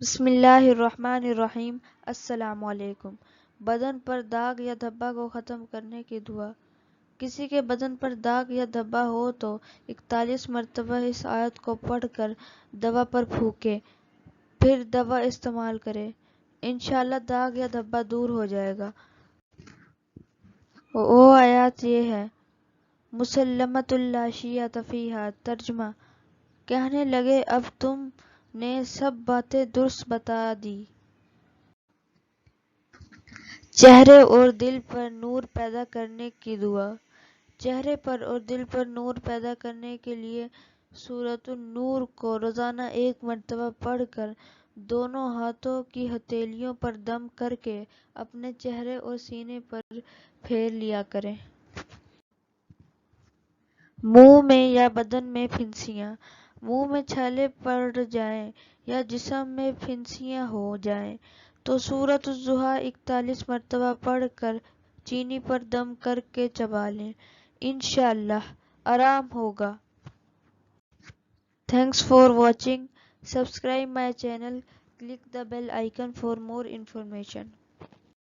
بسم اللہ الرحمن الرحیم۔ السلام علیکم۔ بدن پر داغ یا دھبا کو ختم کرنے کی دعا۔ کسی کے بدن پر داغ یا دھبا ہو تو 41 مرتبہ اس آیت کو پڑھ کر دوا پر پھونکے، پھر دوا استعمال کرے۔ انشاءاللہ داغ یا دھبا دور ہو جائے گا۔ وہ آیات یہ ہے: مسلمۃ لا شیۃ فیہا، ترجمہ: کہنے لگے اب تم نے سب باتیں درست بتا دی۔ چہرے اور دل پر نور پیدا کرنے کی دعا۔ چہرے پر اور دل پر نور پیدا کرنے کے لیے سورۃ النور کو روزانہ 1 مرتبہ پڑھ کر دونوں ہاتھوں کی ہتھیلیوں پر دم کرکے اپنے چہرے اور سینے پر پھیر لیا کریں۔ منہ میں یا بدن میں پھنسیاں، منہ میں چھالے پڑ جائیں یا جسم میں پھنسیاں ہو جائیں تو سورۃ الضحیٰ 41 مرتبہ پڑھ کر چینی پر دم کرکے چبا لیں، انشاءاللہ آرام ہوگا۔ Thanks for watching. Subscribe my channel. Click the bell icon for more information.